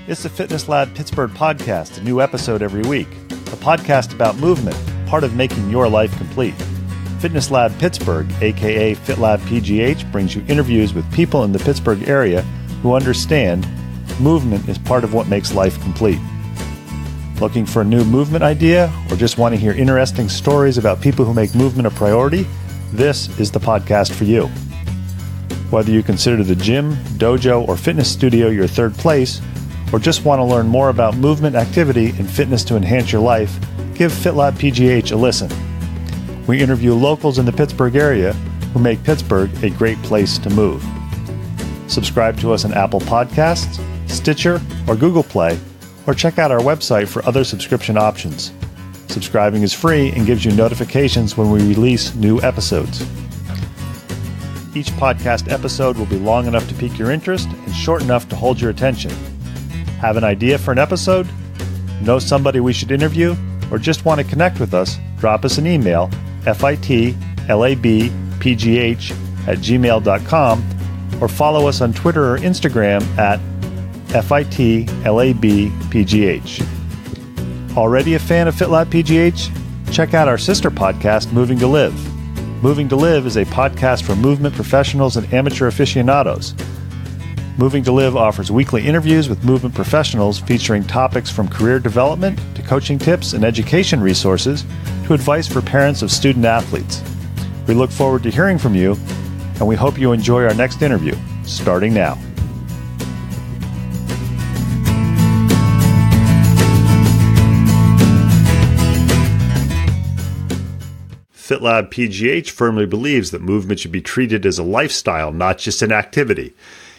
It's the Fitness Lab Pittsburgh podcast, a new episode every week. A podcast about movement, part of making your life complete. Fitness Lab Pittsburgh, aka FitLabPGH, brings you interviews with people in the Pittsburgh area who understand movement is part of what makes life complete. Looking for a new movement idea or just want to hear interesting stories about people who make movement a priority? This is the podcast for you. Whether you consider the gym, dojo, or fitness studio your third place, or just want to learn more about movement, activity, and fitness to enhance your life, give FitLabPGH a listen. We interview locals in the Pittsburgh area who make Pittsburgh a great place to move. Subscribe to us on Apple Podcasts, Stitcher, or Google Play, or check out our website for other subscription options. Subscribing is free and gives you notifications when we release new episodes. Each podcast episode will be long enough to pique your interest and short enough to hold your attention. Have an idea for an episode? Know somebody we should interview? Or just want to connect with us? Drop us an email, fitlabpgh@gmail.com, or follow us on Twitter or Instagram at FITLABPGH. Already a fan of FitLabPGH? Check out our sister podcast, Moving to Live. Moving to Live is a podcast for movement professionals and amateur aficionados. Moving to Live offers weekly interviews with movement professionals featuring topics from career development to coaching tips and education resources to advice for parents of student athletes. We look forward to hearing from you, and we hope you enjoy our next interview, starting now. FitLabPGH firmly believes that movement should be treated as a lifestyle, not just an activity.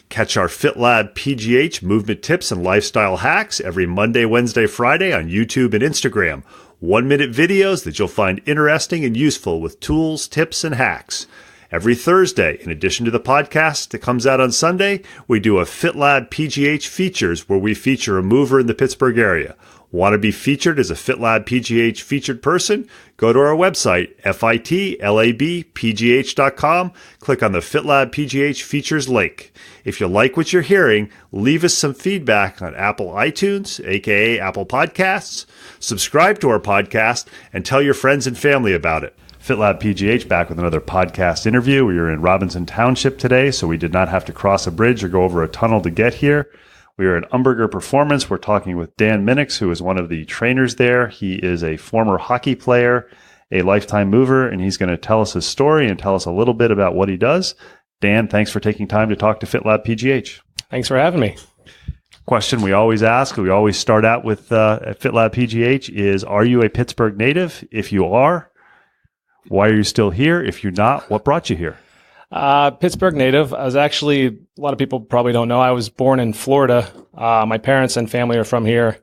Catch our FitLabPGH movement tips and lifestyle hacks every Monday, Wednesday, Friday on YouTube and Instagram. 1-minute videos that you'll find interesting and useful with tools, tips, and hacks. Every Thursday, in addition to the podcast that comes out on Sunday, we do a FitLabPGH Features where we feature a mover in the Pittsburgh area. Want to be featured as a FitLabPGH featured person? Go to our website, fitlabpgh.com, click on the FitLabPGH Features link. If you like what you're hearing, leave us some feedback on Apple iTunes, aka Apple Podcasts, subscribe to our podcast, and tell your friends and family about it. FitLabPGH back with another podcast interview. We are in Robinson Township today, so we did not have to cross a bridge or go over a tunnel to get here. We are at Umberger Performance. We're talking with Dan Minnicks, who is one of the trainers there. He is a former hockey player, a lifetime mover, and he's going to tell us his story and tell us a little bit about what he does. Dan, thanks for taking time to talk to FitLabPGH. Thanks for having me. Question we always ask, we always start out with at FitLabPGH is, are you a Pittsburgh native? If you are, why are you still here? If you're not, what brought you here? Pittsburgh native. I was actually, a lot of people probably don't know, I was born in Florida. My parents and family are from here.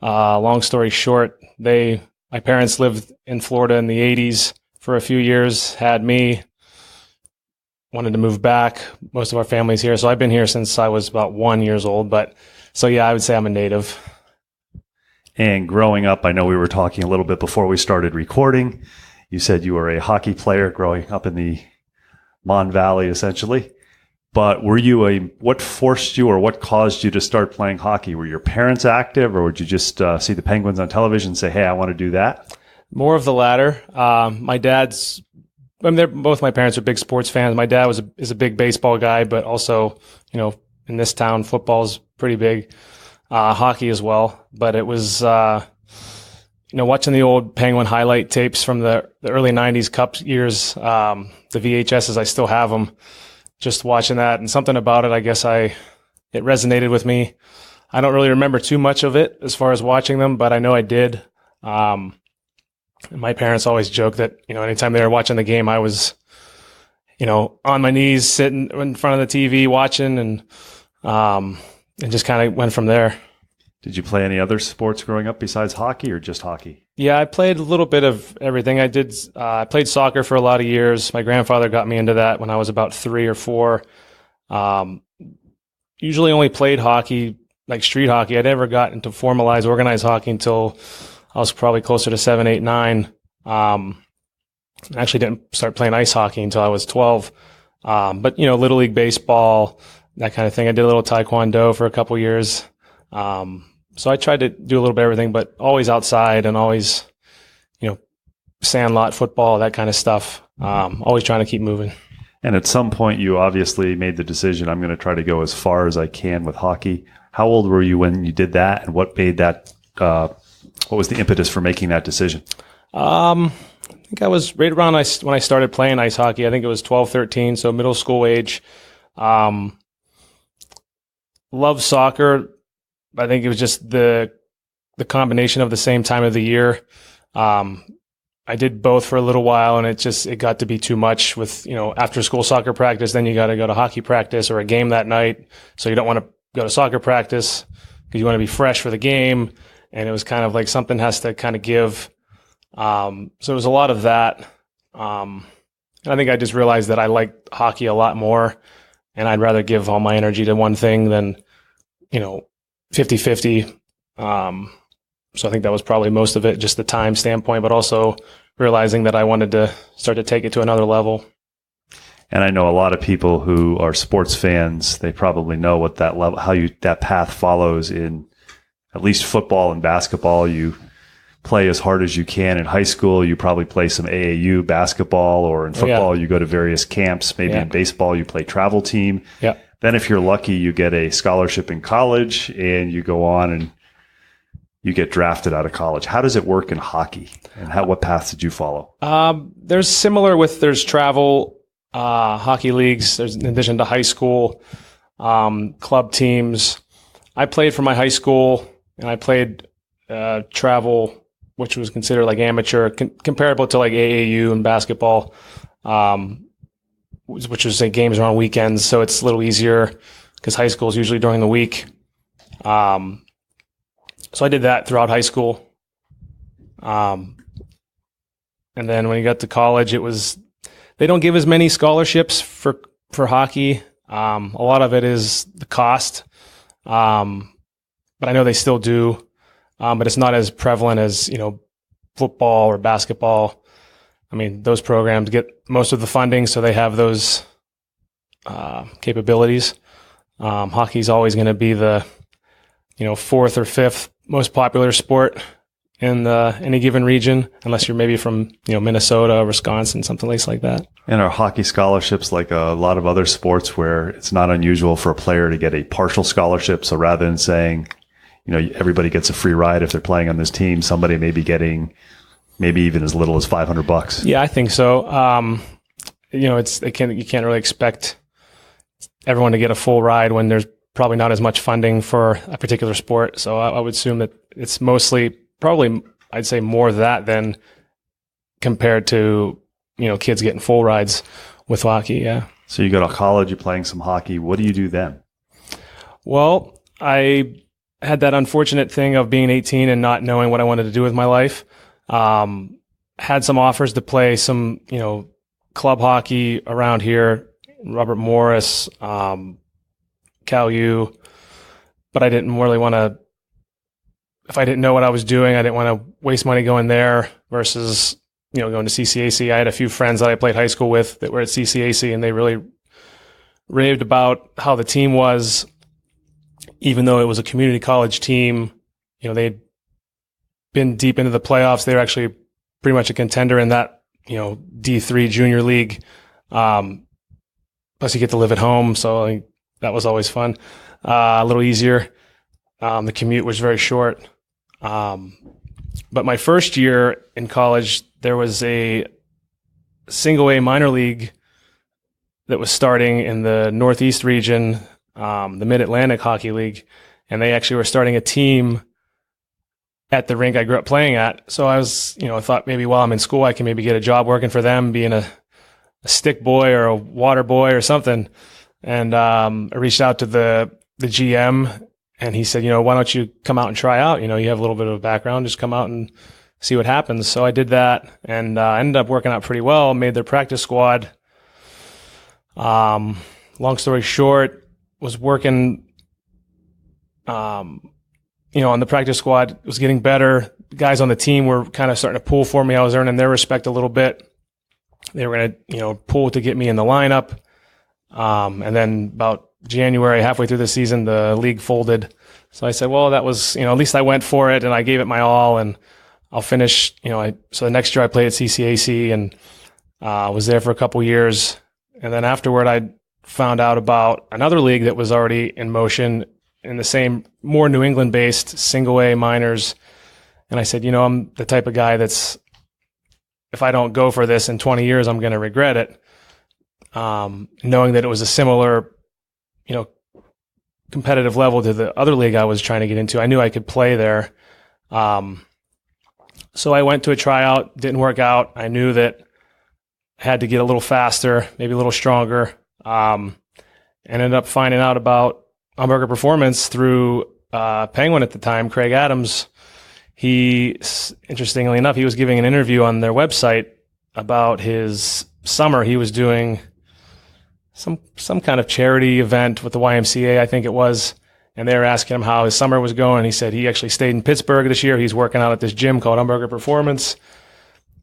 Long story short, my parents lived in Florida in the 80s for a few years, had me, wanted to move back. Most of our family's here. So I've been here since I was about 1 year old. But so yeah, I would say I'm a native. And growing up, I know we were talking a little bit before we started recording. You said you were a hockey player growing up in the Mon Valley, essentially. But what forced you or what caused you to start playing hockey? Were your parents active, or would you just see the Penguins on television and say, hey, I want to do that? More of the latter. Both my parents are big sports fans. My dad is a big baseball guy, but also, in this town, football is pretty big. Hockey as well. But it was, watching the old Penguin highlight tapes from the early 90s Cup years, the VHSs, I still have them, just watching that. And something about it, I guess it resonated with me. I don't really remember too much of it as far as watching them, but I know I did. My parents always joke that, anytime they were watching the game, I was, on my knees, sitting in front of the TV watching, and just kind of went from there. Did you play any other sports growing up besides hockey, or just hockey? Yeah, I played a little bit of everything. I played soccer for a lot of years. My grandfather got me into that when I was about 3 or 4. Usually only played hockey, like street hockey. I never got into formalized, organized hockey until I was probably closer to 7, 8, 9. I actually didn't start playing ice hockey until I was 12. But, Little League baseball, that kind of thing. I did a little taekwondo for a couple years. So I tried to do a little bit of everything, but always outside and always, sandlot football, that kind of stuff. Always trying to keep moving. And at some point, you obviously made the decision, I'm going to try to go as far as I can with hockey. How old were you when you did that, and what made that? What was the impetus for making that decision? I think I was right around when I started playing ice hockey. I think it was 12, 13, so middle school age. Love soccer. I think it was just the combination of the same time of the year. I did both for a little while, and it got to be too much with, after school soccer practice, then you got to go to hockey practice or a game that night. So you don't want to go to soccer practice because you want to be fresh for the game. And it was kind of like something has to kind of give. So it was a lot of that. And I think I just realized that I liked hockey a lot more, and I'd rather give all my energy to one thing than, 50-50. So I think that was probably most of it, just the time standpoint, but also realizing that I wanted to start to take it to another level. And I know a lot of people who are sports fans, they probably know what that level, that path follows in at least football and basketball. You play as hard as you can in high school. You probably play some AAU basketball, or in football, you go to various camps. Maybe in baseball, you play travel team. Yeah. Then if you're lucky, you get a scholarship in college and you go on and you get drafted out of college. How does it work in hockey, and what path did you follow? There's travel, hockey leagues. There's, in addition to high school, club teams. I played for my high school, and I played travel, which was considered like amateur, comparable to like AAU and basketball, which was like games around weekends. So it's a little easier because high school is usually during the week. So I did that throughout high school. And then when you got to college, they don't give as many scholarships for hockey. A lot of it is the cost. But I know they still do. But it's not as prevalent as, football or basketball. I mean, those programs get most of the funding, so they have those capabilities. Hockey's always going to be the, fourth or fifth most popular sport in any given region, unless you're maybe from, Minnesota or Wisconsin, something like that. And are hockey scholarships like a lot of other sports where it's not unusual for a player to get a partial scholarship? So rather than saying, everybody gets a free ride if they're playing on this team, somebody may be getting maybe even as little as $500. Yeah, I think so. You can't really expect everyone to get a full ride when there's probably not as much funding for a particular sport. So I would assume that it's mostly probably, I'd say more of that than compared to, kids getting full rides with hockey. Yeah. So you go to college, you're playing some hockey. What do you do then? Well, I had that unfortunate thing of being 18 and not knowing what I wanted to do with my life. Had some offers to play some, club hockey around here, Robert Morris, Cal U, but I didn't really want to, if I didn't know what I was doing, I didn't want to waste money going there versus, going to CCAC. I had a few friends that I played high school with that were at CCAC, and they really raved about how the team was, even though it was a community college team. They'd been deep into the playoffs. They were actually pretty much a contender in that, D3 junior league. Plus you get to live at home. So that was always fun. A little easier. The commute was very short. But my first year in college, there was a single A minor league that was starting in the Northeast region, the Mid-Atlantic Hockey League. And they actually were starting a team at the rink I grew up playing at. So I was, I thought maybe while I'm in school, I can maybe get a job working for them, being a stick boy or a water boy or something. And I reached out to the GM, and he said, why don't you come out and try out? You have a little bit of a background, just come out and see what happens. So I did that, and ended up working out pretty well, made their practice squad. Long story short, was working, on the practice squad, was getting better. The guys on the team were kind of starting to pull for me. I was earning their respect a little bit. They were going to, pull to get me in the lineup. And then about January, halfway through the season, the league folded. So I said, well, that was, at least I went for it and I gave it my all, and I'll finish, so the next year I played at CCAC and was there for a couple years. And then afterward, I found out about another league that was already in motion in the same, more New England based single A minors. And I said, I'm the type of guy that's, if I don't go for this in 20 years, I'm going to regret it. Knowing that it was a similar, competitive level to the other league I was trying to get into. I knew I could play there. So I went to a tryout, didn't work out. I knew that I had to get a little faster, maybe a little stronger. Ended up finding out about Umberger Performance through Penguin at the time, Craig Adams. Interestingly enough, he was giving an interview on their website about his summer. He was doing some kind of charity event with the YMCA, I think it was. And they were asking him how his summer was going. He said he actually stayed in Pittsburgh this year. He's working out at this gym called Umberger Performance.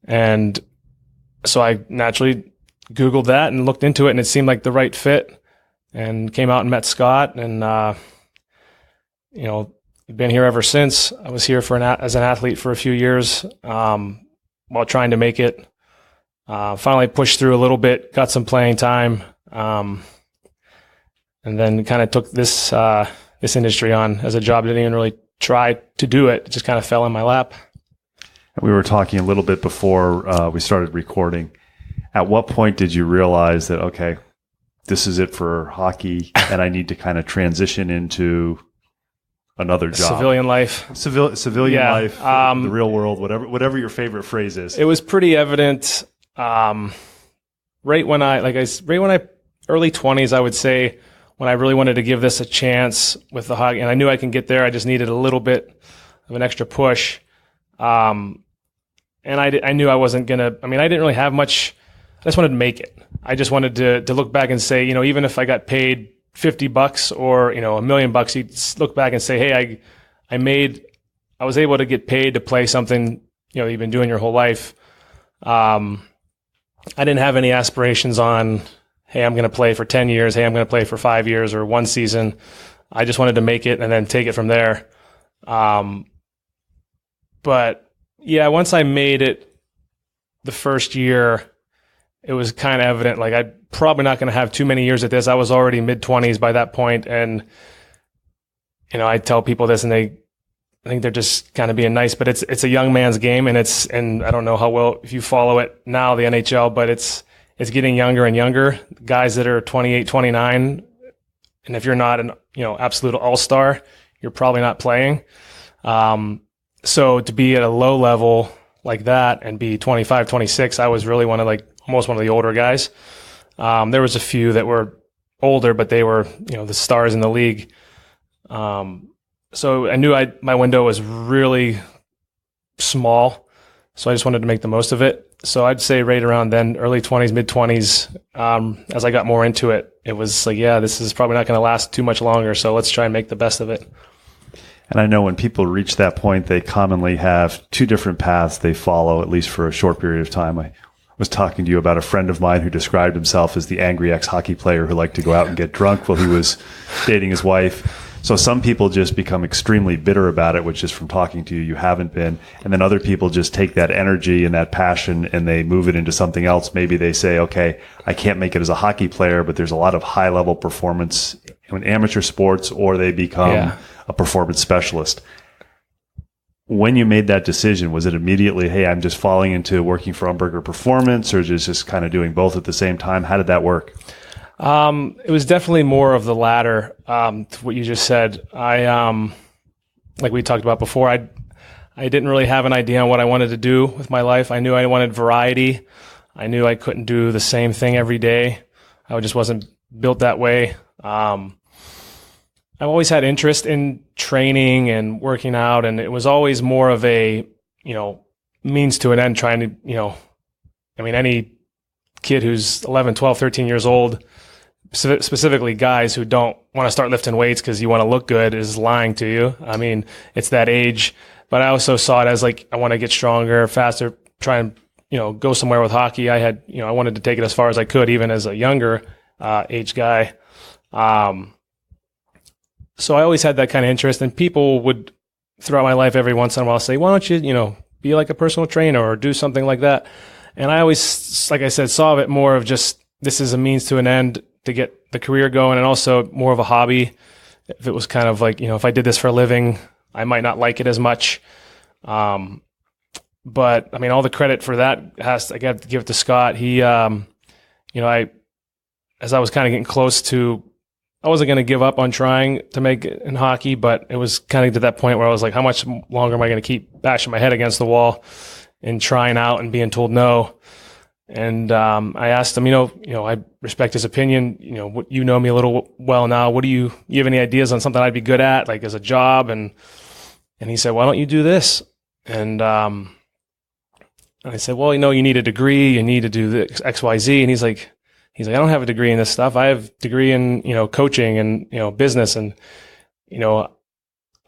And so I naturally Googled that and looked into it, and it seemed like the right fit, and came out and met Scott. And, been here ever since. I was here as an athlete for a few years while trying to make it. Finally pushed through a little bit, got some playing time, and then kind of took this industry on as a job. Didn't even really try to do it. It just kind of fell in my lap. We were talking a little bit before we started recording. At what point did you realize that, okay, this is it for hockey and I need to kind of transition into another job? Civilian life. Civilian life, the real world, whatever your favorite phrase is. It was pretty evident right when I early 20s, I would say, when I really wanted to give this a chance with the hockey, and I knew I can get there. I just needed a little bit of an extra push. And I knew I wasn't going to, I didn't really have much. I just wanted to make it. I just wanted to look back and say, even if I got paid $50 or, $1 million, you'd look back and say, hey, I was able to get paid to play something, you've been doing your whole life. I didn't have any aspirations on, hey, I'm going to play for 10 years. Hey, I'm going to play for 5 years or one season. I just wanted to make it and then take it from there. But yeah, once I made it the first year, it was kind of evident, like I'm probably not going to have too many years at this. I was already mid-20s by that point, and I tell people this, and I think they're just kind of being nice, but it's a young man's game, and I don't know how well if you follow it now, the NHL, but it's getting younger and younger. Guys that are 28, 29, and if you're not an absolute all-star, you're probably not playing. So to be at a low level like that and be 25, 26, I was really almost one of the older guys. There was a few that were older, but they were, the stars in the league. So I knew my window was really small, so I just wanted to make the most of it. So I'd say right around then, early 20s, mid 20s, as I got more into it, it was like, yeah, this is probably not going to last too much longer. So let's try and make the best of it. And I know when people reach that point, they commonly have two different paths they follow, at least for a short period of time. I was talking to you about a friend of mine who described himself as the angry ex-hockey player who liked to go out and get drunk while he was dating his wife. So some people just become extremely bitter about it, which is from talking to you, you haven't been. And then other people just take that energy and that passion and they move it into something else. Maybe they say, okay, I can't make it as a hockey player, but there's a lot of high-level performance in amateur sports, or they become a performance specialist. When you made that decision, was it immediately, hey, I'm just falling into working for Umberger Performance, or just kind of doing both at the same time? How did that work? It was definitely more of the latter, to what you just said. I, like we talked about before, I didn't really have an idea on what I wanted to do with my life. I knew I wanted variety. I knew I couldn't do the same thing every day. I just wasn't built that way. I've always had interest in training and working out, and it was always more of a, means to an end, trying to, any kid who's 11, 12, 13 years old, specifically guys who don't want to start lifting weights because you want to look good, is lying to you. It's that age, but I also saw it as like, I want to get stronger, faster, try and, go somewhere with hockey. I wanted to take it as far as I could, even as a younger age guy. So I always had that kind of interest, and people would throughout my life every once in a while say, why don't you, be like a personal trainer or do something like that? And I always, like I said, saw it more of just, this is a means to an end to get the career going, and also more of a hobby. If it was kind of like, if I did this for a living, I might not like it as much. But I mean, all the credit for that I got to give it to Scott. He, as I was kind of getting close to, I wasn't going to give up on trying to make it in hockey, but it was kind of to that point where I was like, how much longer am I going to keep bashing my head against the wall and trying out and being told no? And I asked him, I respect his opinion. You know me a little well now. What do you have any ideas on something I'd be good at, like as a job? And he said, why don't you do this? And I said, well, you need a degree, you need to do this X, Y, Z. And he's like, I don't have a degree in this stuff. I have a degree in, coaching and, business, and,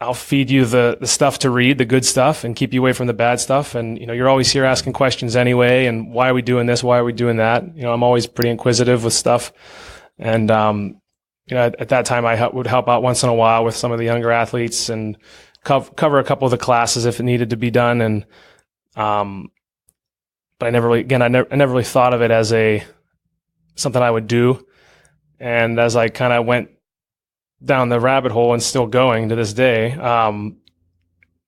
I'll feed you the stuff to read, the good stuff, and keep you away from the bad stuff. And, you're always here asking questions anyway. And why are we doing this? Why are we doing that? I'm always pretty inquisitive with stuff. And, at that time I would help out once in a while with some of the younger athletes and cover a couple of the classes if it needed to be done. And, but I never really thought of it as something I would do. And as I kind of went down the rabbit hole and still going to this day,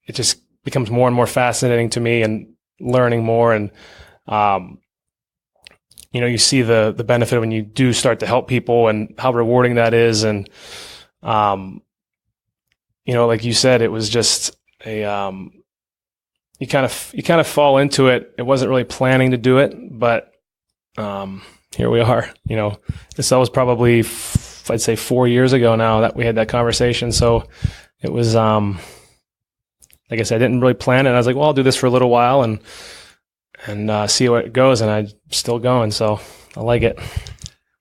it just becomes more and more fascinating to me, and learning more. And, you see the benefit when you do start to help people and how rewarding that is. And, like you said, it was just you kind of fall into it. It wasn't really planning to do it, but, here we are. That was probably, I'd say 4 years ago now that we had that conversation. So it was, like I said, I didn't really plan it. I was like, well, I'll do this for a little while and see where it goes. And I'm still going. So I like it.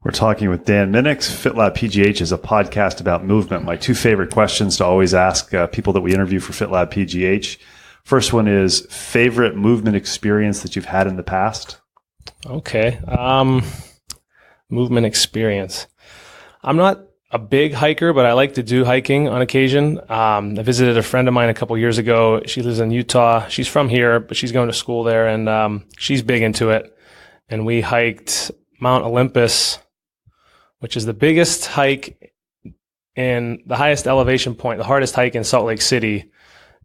We're talking with Dan Minnicks. FitLabPGH is a podcast about movement. My two favorite questions to always ask people that we interview for FitLabPGH. First one is favorite movement experience that you've had in the past. Okay. Movement experience. I'm not a big hiker, but I like to do hiking on occasion. I visited a friend of mine a couple years ago. She lives in Utah. She's from here, but she's going to school there, and she's big into it. And we hiked Mount Olympus, which is the biggest hike in the highest elevation point, the hardest hike in Salt Lake City.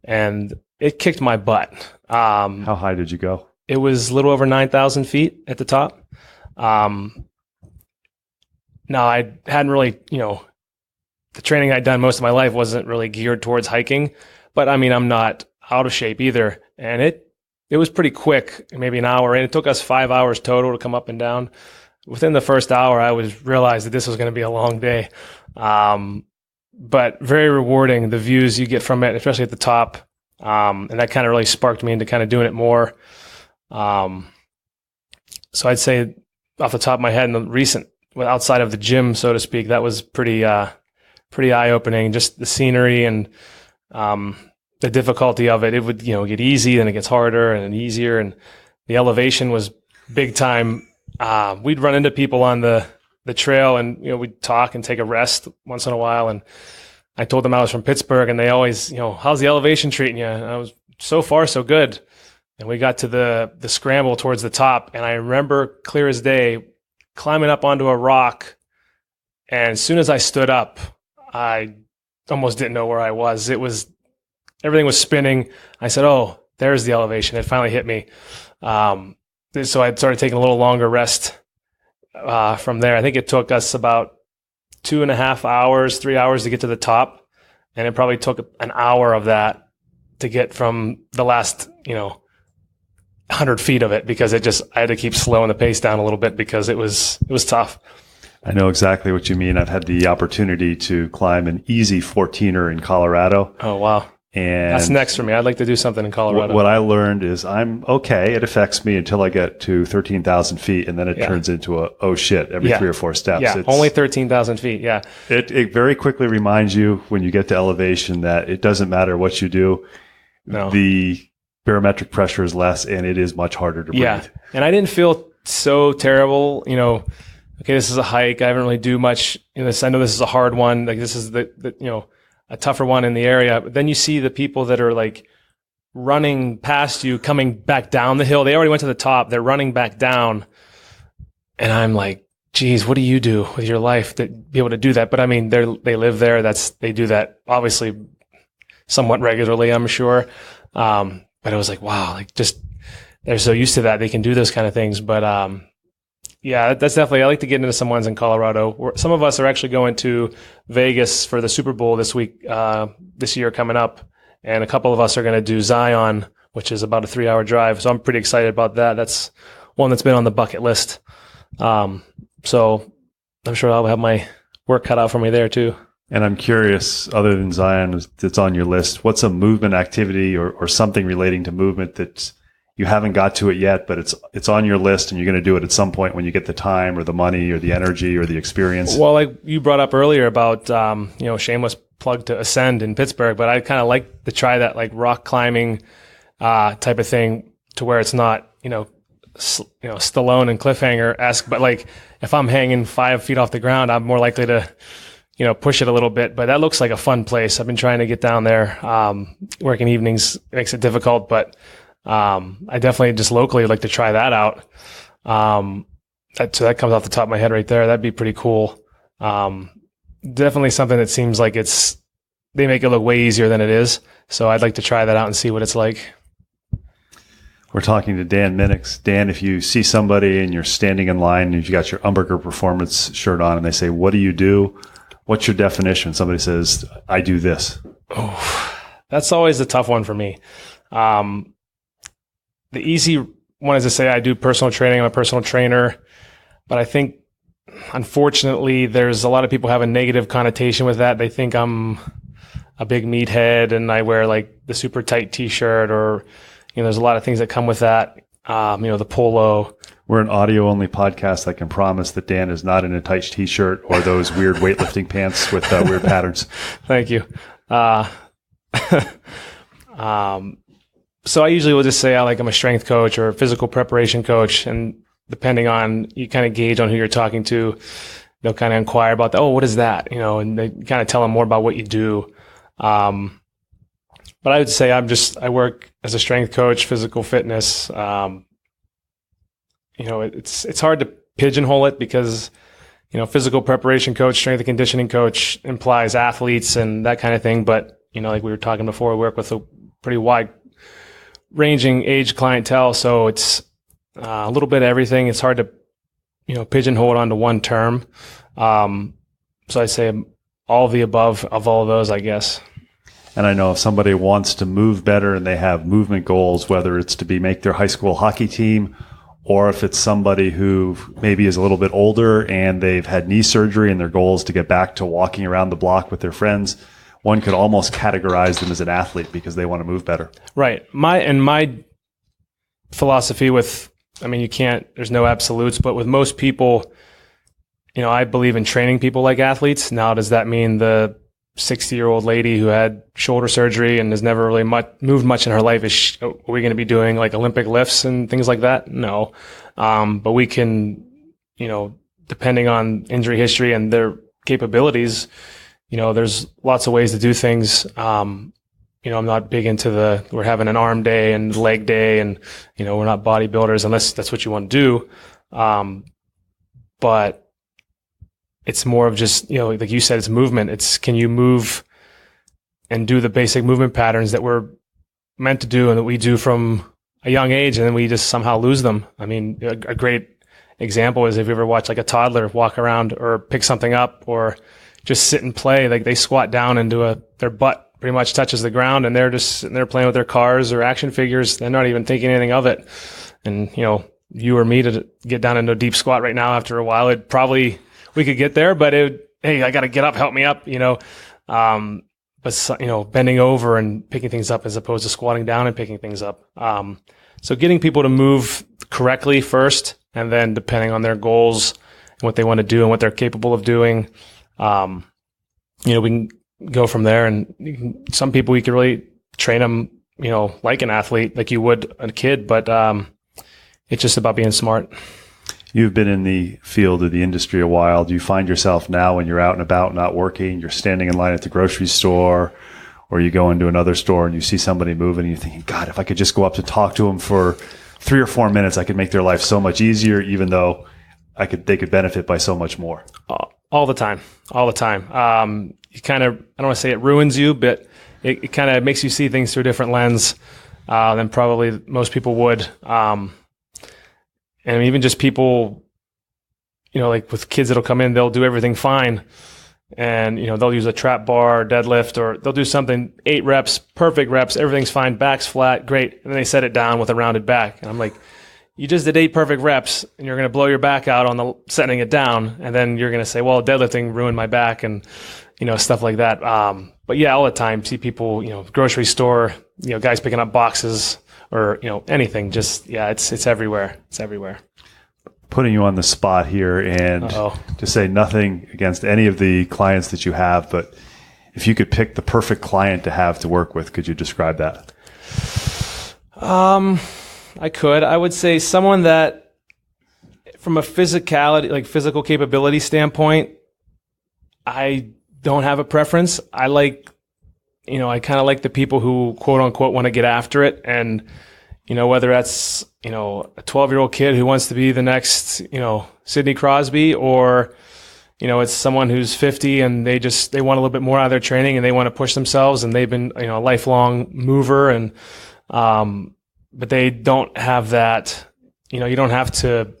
And it kicked my butt. How high did you go? It was a little over 9,000 feet at the top. Now, I hadn't really, the training I'd done most of my life wasn't really geared towards hiking, but I mean, I'm not out of shape either. And it was pretty quick, maybe an hour in. It took us 5 hours total to come up and down. Within the first hour, I realized that this was going to be a long day. But very rewarding, the views you get from it, especially at the top. And that kind of really sparked me into kind of doing it more. So I'd say off the top of my head, in the recent, outside of the gym, so to speak, that was pretty eye-opening. Just the scenery and the difficulty of it. It would get easy, then it gets harder and easier, and the elevation was big time. We'd run into people on the trail, and we'd talk and take a rest once in a while. And I told them I was from Pittsburgh, and they always, how's the elevation treating you? And I was, so far so good. And we got to the scramble towards the top, and I remember clear as day climbing up onto a rock, and as soon as I stood up, I almost didn't know where I was. Everything was spinning. I said, oh, there's the elevation. It finally hit me. So I started taking a little longer rest from there. I think it took us about 2.5 hours, 3 hours to get to the top, and it probably took an hour of that to get from the last, 100 feet of it, because I had to keep slowing the pace down a little bit because it was tough. I know exactly what you mean. I've had the opportunity to climb an easy 14er in Colorado. Oh, wow. And that's next for me. I'd like to do something in Colorado. What I learned is I'm okay. It affects me until I get to 13,000 feet, and then it turns into oh shit every 3 or 4 steps. Yeah, only 13,000 feet. Yeah. It very quickly reminds you when you get to elevation that it doesn't matter what you do. No. The barometric pressure is less, and it is much harder to breathe. Yeah. And I didn't feel so terrible, okay, this is a hike. I haven't really do much in this. I know this is a hard one. Like this is the a tougher one in the area. But then you see the people that are like running past you, coming back down the hill. They already went to the top. They're running back down. And I'm like, geez, what do you do with your life to be able to do that? But I mean, they live there. They do that obviously somewhat regularly, I'm sure. But it was like, wow, like just, they're so used to that. They can do those kind of things. But, yeah, that's definitely, I like to get into some ones in Colorado. Some of us are actually going to Vegas for the Super Bowl this year coming up. And a couple of us are going to do Zion, which is about a 3-hour drive. So I'm pretty excited about that. That's one that's been on the bucket list. So I'm sure I'll have my work cut out for me there too. And I'm curious, other than Zion that's on your list, what's a movement activity or something relating to movement that you haven't got to it yet, but it's on your list and you're going to do it at some point when you get the time or the money or the energy or the experience? Well, like you brought up earlier about, shameless plug to Ascend in Pittsburgh, but I kind of like to try that like rock climbing, type of thing to where it's not, Stallone and Cliffhanger-esque, but like if I'm hanging 5 feet off the ground, I'm more likely to, push it a little bit. But that looks like a fun place. I've been trying to get down there. Working evenings makes it difficult, but I definitely just locally would like to try that out. So that comes off the top of my head right there. That'd be pretty cool. Definitely something that seems like they make it look way easier than it is. So I'd like to try that out and see what it's like. We're talking to Dan Minnicks. Dan, if you see somebody and you're standing in line and you've got your Umberger Performance shirt on and they say, what do you do? What's your definition? Somebody says, I do this. Oh, that's always the tough one for me. The easy one is to say I do personal training. I'm a personal trainer. But I think, unfortunately, there's a lot of people have a negative connotation with that. They think I'm a big meathead and I wear like the super tight t-shirt or, there's a lot of things that come with that. The polo. We're an audio-only podcast. I can promise that Dan is not in a tight t-shirt or those weird weightlifting pants with weird patterns. Thank you. So I usually will just say I'm a strength coach or a physical preparation coach. And depending on, you kind of gauge on who you're talking to, they'll kind of inquire about what is that? And they kind of tell them more about what you do. But I would say I work as a strength coach, physical fitness. It's hard to pigeonhole it because, physical preparation coach, strength and conditioning coach implies athletes and that kind of thing. But, like we were talking before, we work with a pretty wide ranging age clientele. So it's a little bit of everything. It's hard to, pigeonhole it onto one term. So I say all of the above of all of those, I guess. And I know if somebody wants to move better and they have movement goals, whether it's to make their high school hockey team, or if it's somebody who maybe is a little bit older and they've had knee surgery and their goal is to get back to walking around the block with their friends, one could almost categorize them as an athlete because they want to move better. Right. My philosophy there's no absolutes, but with most people, I believe in training people like athletes. Now, does that mean the 60-year-old lady who had shoulder surgery and has never really moved much in her life, are we going to be doing like Olympic lifts and things like that? No. But we can, depending on injury history and their capabilities, there's lots of ways to do things. I'm not big into we're having an arm day and leg day and, we're not bodybuilders unless that's what you want to do. But it's more of just, like you said, it's movement. It's, can you move and do the basic movement patterns that we're meant to do and that we do from a young age, and then we just somehow lose them. I mean, a great example is if you ever watch like a toddler walk around or pick something up or just sit and play, like they squat down into their butt pretty much touches the ground and they're just sitting there playing with their cars or action figures. They're not even thinking anything of it. And, you or me to get down into a deep squat right now after a while, we could get there, but hey, I got to get up, help me up, but bending over and picking things up as opposed to squatting down and picking things up. So getting people to move correctly first, and then depending on their goals and what they want to do and what they're capable of doing, we can go from there. And some people, you can really train them, like an athlete, like you would a kid, but it's just about being smart. You've been in the field of the industry a while. Do you find yourself now when you're out and about, not working, you're standing in line at the grocery store, or you go into another store and you see somebody moving and you're thinking, God, if I could just go up to talk to them for 3 or 4 minutes, I could make their life so much easier, even though they could benefit by so much more? All the time. You kind of, I don't want to say it ruins you, but it kind of makes you see things through a different lens than probably most people would. And even just people, like with kids that'll come in, they'll do everything fine. And, they'll use a trap bar, deadlift, or they'll do something 8 reps, perfect reps, everything's fine, back's flat, great. And then they set it down with a rounded back. And I'm like, you just did 8 perfect reps and you're going to blow your back out on the setting it down. And then you're going to say, well, deadlifting ruined my back and, stuff like that. But yeah, all the time, see people, grocery store, guys picking up boxes or, anything. Just, yeah, it's everywhere. It's everywhere. Putting you on the spot here and to say nothing against any of the clients that you have, but if you could pick the perfect client to have to work with, could you describe that? I could. I would say someone that from a physical capability standpoint, I don't have a preference. I I kind of like the people who quote unquote want to get after it. And, whether that's, a 12-year-old kid who wants to be the next, Sidney Crosby, or, it's someone who's 50 and they want a little bit more out of their training and they want to push themselves and they've been, a lifelong mover and, but they don't have that, you don't have to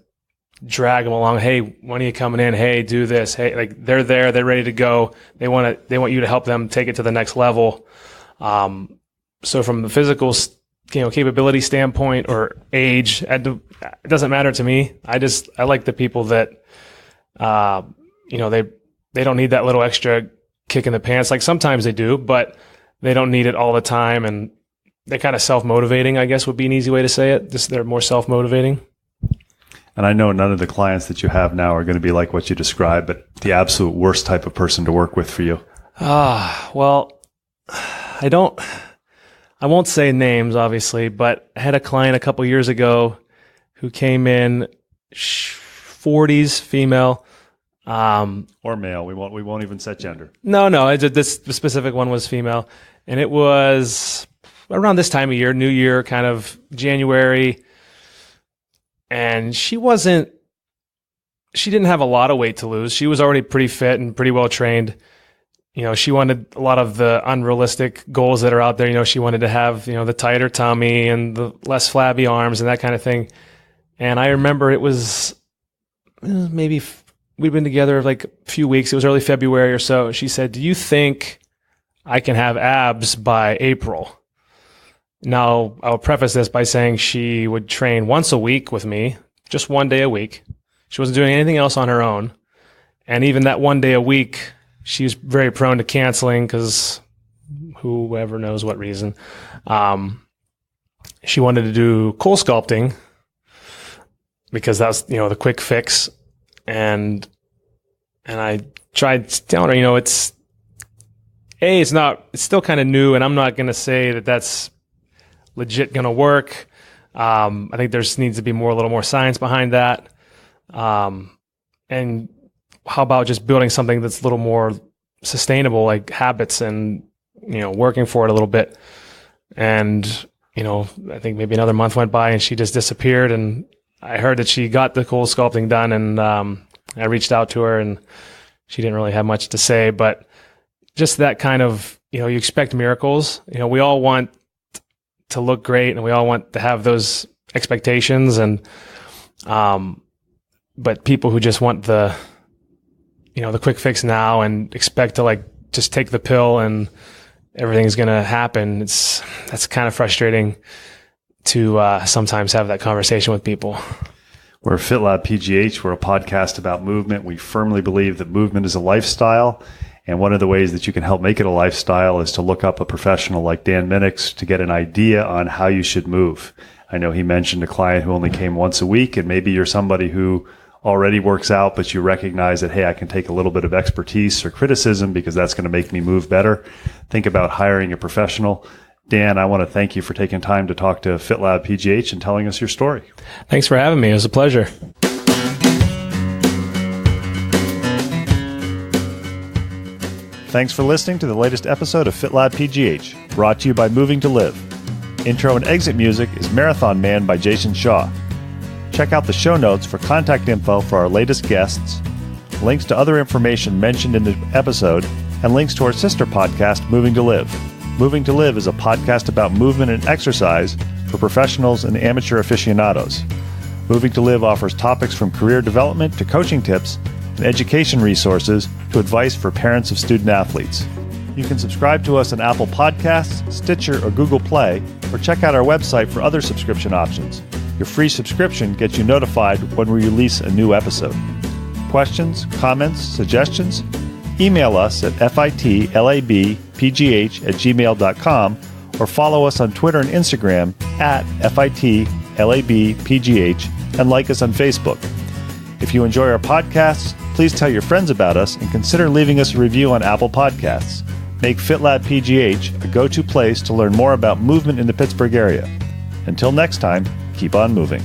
drag them along. Hey, when are you coming in? Hey, do this. Hey, like they're there, they're ready to go. They want you to help them take it to the next level. So from the physical, capability standpoint or age, it doesn't matter to me. I like the people that, they don't need that little extra kick in the pants. Like sometimes they do, but they don't need it all the time. And they're kind of self-motivating, I guess would be an easy way to say it. They're more self-motivating. And I know none of the clients that you have now are going to be like what you described, but the absolute worst type of person to work with for you. Well, I won't say names, obviously, but I had a client a couple years ago who came in 40s, female. Or male. We won't even set gender. No. The specific one was female. And it was around this time of year, New Year, kind of January. And she didn't have a lot of weight to lose. She was already pretty fit and pretty well trained. She wanted a lot of the unrealistic goals that are out there. She wanted to have, the tighter tummy and the less flabby arms and that kind of thing. And I remember it was maybe we'd been together like a few weeks. It was early February or so. She said, do you think I can have abs by April? Now, I'll preface this by saying she would train once a week with me, just 1 day a week. She wasn't doing anything else on her own. And even that 1 day a week, she was very prone to canceling because whoever knows what reason. She wanted to do cool sculpting because that's, the quick fix. And I tried telling her, it's still kind of new, and I'm not going to say that that's legit going to work. I think needs to be a little more science behind that. And how about just building something that's a little more sustainable, like habits and, working for it a little bit. And, I think maybe another month went by and she just disappeared. And I heard that she got the cool sculpting done, and I reached out to her and she didn't really have much to say, but just that kind of, you expect miracles. We all want to look great and we all want to have those expectations, and but people who just want the quick fix now and expect to just take the pill and everything's going to happen, that's kind of frustrating to sometimes have that conversation with people. We're FitLabPGH. We're a podcast about movement. We firmly believe that movement is a lifestyle. And one of the ways that you can help make it a lifestyle is to look up a professional like Dan Minnicks to get an idea on how you should move. I know he mentioned a client who only came once a week, and maybe you're somebody who already works out, but you recognize that, hey, I can take a little bit of expertise or criticism because that's going to make me move better. Think about hiring a professional. Dan, I want to thank you for taking time to talk to FitLabPGH and telling us your story. Thanks for having me. It was a pleasure. Thanks for listening to the latest episode of FitLabPGH, brought to you by Moving to Live. Intro and exit music is Marathon Man by Jason Shaw. Check out the show notes for contact info for our latest guests, links to other information mentioned in the episode, and links to our sister podcast, Moving to Live. Moving to Live is a podcast about movement and exercise for professionals and amateur aficionados. Moving to Live offers topics from career development to coaching tips and education resources to advice for parents of student athletes. You can subscribe to us on Apple Podcasts, Stitcher, or Google Play, or check out our website for other subscription options. Your free subscription gets you notified when we release a new episode. Questions, comments, suggestions? Email us at fitlabpgh@gmail.com or follow us on Twitter and Instagram at fitlabpgh and like us on Facebook. If you enjoy our podcasts, please tell your friends about us and consider leaving us a review on Apple Podcasts. Make FitLabPGH a go-to place to learn more about movement in the Pittsburgh area. Until next time, keep on moving.